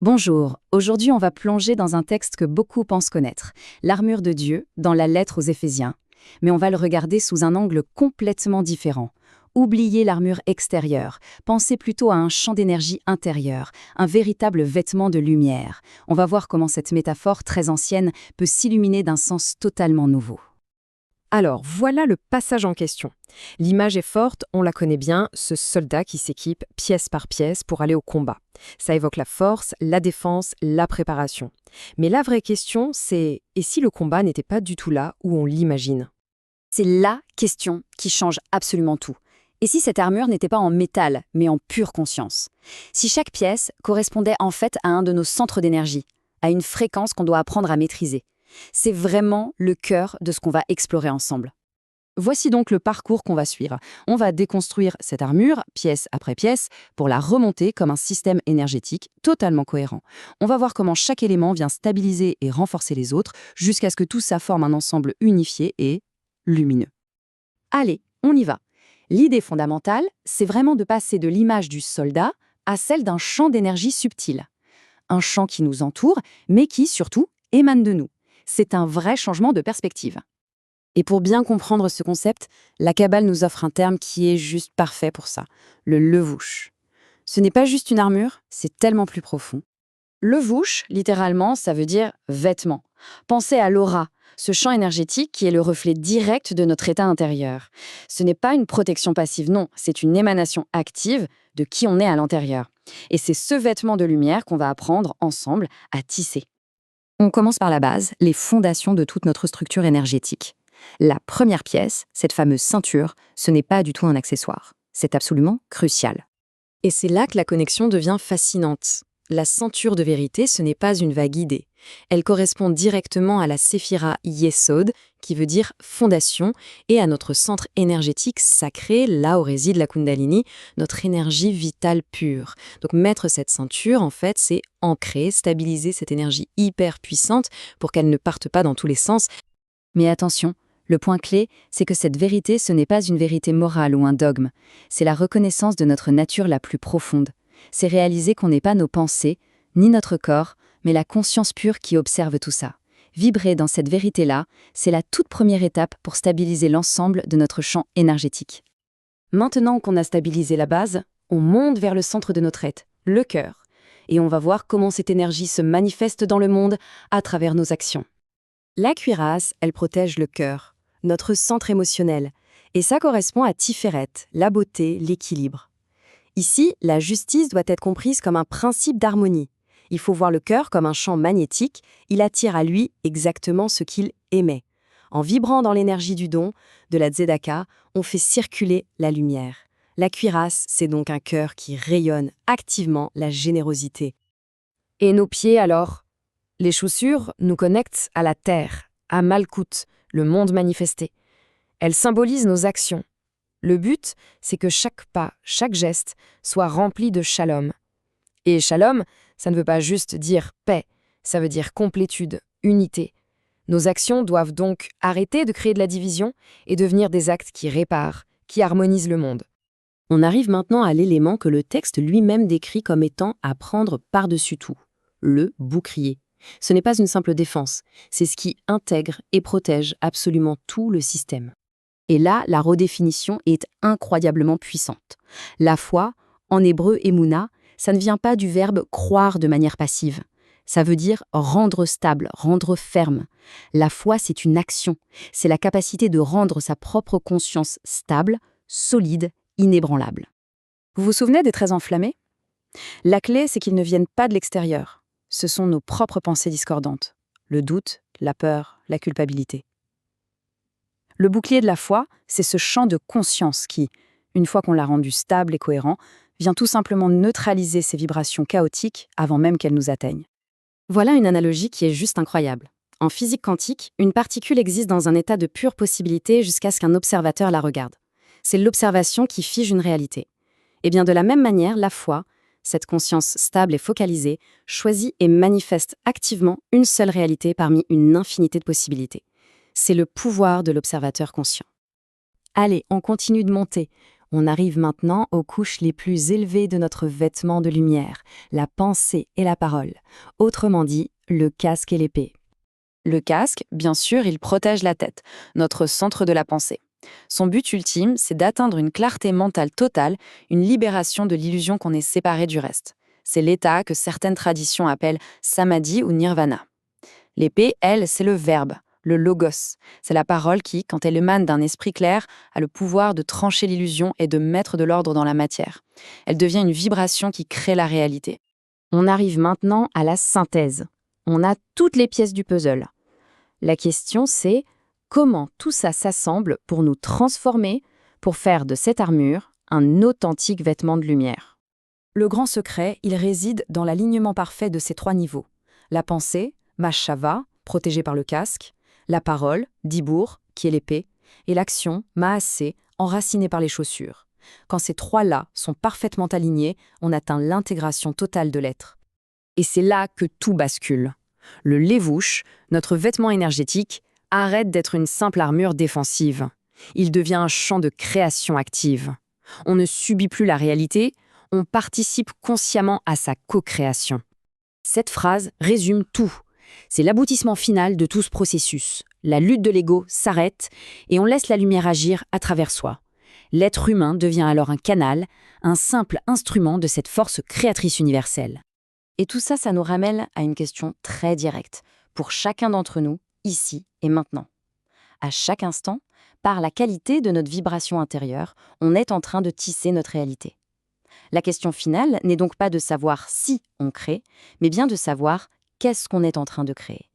Bonjour, aujourd'hui on va plonger dans un texte que beaucoup pensent connaître, l'armure de Dieu dans la lettre aux Éphésiens. Mais on va le regarder sous un angle complètement différent. Oubliez l'armure extérieure, pensez plutôt à un champ d'énergie intérieur, un véritable vêtement de lumière. On va voir comment cette métaphore très ancienne peut s'illuminer d'un sens totalement nouveau. Alors, voilà le passage en question. L'image est forte, on la connaît bien, ce soldat qui s'équipe pièce par pièce pour aller au combat. Ça évoque la force, la défense, la préparation. Mais la vraie question, c'est et si le combat n'était pas du tout là où on l'imagine? C'est LA question qui change absolument tout. Et si cette armure n'était pas en métal, mais en pure conscience? Si chaque pièce correspondait en fait à un de nos centres d'énergie, à une fréquence qu'on doit apprendre à maîtriser? C'est vraiment le cœur de ce qu'on va explorer ensemble. Voici donc le parcours qu'on va suivre. On va déconstruire cette armure, pièce après pièce, pour la remonter comme un système énergétique totalement cohérent. On va voir comment chaque élément vient stabiliser et renforcer les autres, jusqu'à ce que tout ça forme un ensemble unifié et lumineux. Allez, on y va. L'idée fondamentale, c'est vraiment de passer de l'image du soldat à celle d'un champ d'énergie subtil. Un champ qui nous entoure, mais qui, surtout, émane de nous. C'est un vrai changement de perspective. Et pour bien comprendre ce concept, la Kabbale nous offre un terme qui est juste parfait pour ça, le levouche. Ce n'est pas juste une armure, c'est tellement plus profond. Levouche, littéralement, ça veut dire vêtement. Pensez à l'aura, ce champ énergétique qui est le reflet direct de notre état intérieur. Ce n'est pas une protection passive, non, c'est une émanation active de qui on est à l'intérieur. Et c'est ce vêtement de lumière qu'on va apprendre ensemble à tisser. On commence par la base, les fondations de toute notre structure énergétique. La première pièce, cette fameuse ceinture, ce n'est pas du tout un accessoire. C'est absolument crucial. Et c'est là que la connexion devient fascinante. La ceinture de vérité, ce n'est pas une vague idée. Elle correspond directement à la Séphira Yesod, qui veut dire fondation, et à notre centre énergétique sacré, là où réside la Kundalini, notre énergie vitale pure. Donc mettre cette ceinture, en fait, c'est ancrer, stabiliser cette énergie hyper puissante pour qu'elle ne parte pas dans tous les sens. Mais attention, le point clé, c'est que cette vérité, ce n'est pas une vérité morale ou un dogme. C'est la reconnaissance de notre nature la plus profonde. C'est réaliser qu'on n'est pas nos pensées, ni notre corps, mais la conscience pure qui observe tout ça. Vibrer dans cette vérité-là, c'est la toute première étape pour stabiliser l'ensemble de notre champ énergétique. Maintenant qu'on a stabilisé la base, on monte vers le centre de notre être, le cœur. Et on va voir comment cette énergie se manifeste dans le monde à travers nos actions. La cuirasse, elle protège le cœur, notre centre émotionnel, et ça correspond à Tiferet, la beauté, l'équilibre. Ici, la justice doit être comprise comme un principe d'harmonie. Il faut voir le cœur comme un champ magnétique, il attire à lui exactement ce qu'il émet. En vibrant dans l'énergie du don, de la tzedaka, on fait circuler la lumière. La cuirasse, c'est donc un cœur qui rayonne activement la générosité. Et nos pieds alors? Les chaussures nous connectent à la terre, à Malkout, le monde manifesté. Elles symbolisent nos actions. Le but, c'est que chaque pas, chaque geste soit rempli de shalom. Et shalom, ça ne veut pas juste dire paix, ça veut dire complétude, unité. Nos actions doivent donc arrêter de créer de la division et devenir des actes qui réparent, qui harmonisent le monde. On arrive maintenant à l'élément que le texte lui-même décrit comme étant à prendre par-dessus tout, le bouclier. Ce n'est pas une simple défense, c'est ce qui intègre et protège absolument tout le système. Et là, la redéfinition est incroyablement puissante. La foi, en hébreu émouna, ça ne vient pas du verbe croire de manière passive. Ça veut dire rendre stable, rendre ferme. La foi, c'est une action. C'est la capacité de rendre sa propre conscience stable, solide, inébranlable. Vous vous souvenez des traits enflammés? La clé, c'est qu'ils ne viennent pas de l'extérieur. Ce sont nos propres pensées discordantes. Le doute, la peur, la culpabilité. Le bouclier de la foi, c'est ce champ de conscience qui, une fois qu'on l'a rendu stable et cohérent, vient tout simplement neutraliser ces vibrations chaotiques avant même qu'elles nous atteignent. Voilà une analogie qui est juste incroyable. En physique quantique, une particule existe dans un état de pure possibilité jusqu'à ce qu'un observateur la regarde. C'est l'observation qui fige une réalité. Et bien de la même manière, la foi, cette conscience stable et focalisée, choisit et manifeste activement une seule réalité parmi une infinité de possibilités. C'est le pouvoir de l'observateur conscient. Allez, on continue de monter. On arrive maintenant aux couches les plus élevées de notre vêtement de lumière, la pensée et la parole. Autrement dit, le casque et l'épée. Le casque, bien sûr, il protège la tête, notre centre de la pensée. Son but ultime, c'est d'atteindre une clarté mentale totale, une libération de l'illusion qu'on est séparé du reste. C'est l'état que certaines traditions appellent samadhi ou nirvana. L'épée, elle, c'est le verbe, le logos. C'est la parole qui, quand elle émane d'un esprit clair, a le pouvoir de trancher l'illusion et de mettre de l'ordre dans la matière. Elle devient une vibration qui crée la réalité. On arrive maintenant à la synthèse. On a toutes les pièces du puzzle. La question c'est comment tout ça s'assemble pour nous transformer, pour faire de cette armure un authentique vêtement de lumière. Le grand secret, il réside dans l'alignement parfait de ces 3 niveaux. La pensée, Mahashava, protégée par le casque, la parole, Dibur, qui est l'épée, et l'action, Mahasé, enracinée par les chaussures. Quand ces 3-là sont parfaitement alignés, on atteint l'intégration totale de l'être. Et c'est là que tout bascule. Le levouche, notre vêtement énergétique, arrête d'être une simple armure défensive. Il devient un champ de création active. On ne subit plus la réalité, on participe consciemment à sa co-création. Cette phrase résume tout. C'est l'aboutissement final de tout ce processus. La lutte de l'ego s'arrête et on laisse la lumière agir à travers soi. L'être humain devient alors un canal, un simple instrument de cette force créatrice universelle. Et tout ça, ça nous ramène à une question très directe, pour chacun d'entre nous, ici et maintenant. À chaque instant, par la qualité de notre vibration intérieure, on est en train de tisser notre réalité. La question finale n'est donc pas de savoir si on crée, mais bien de savoir qu'est-ce qu'on est en train de créer.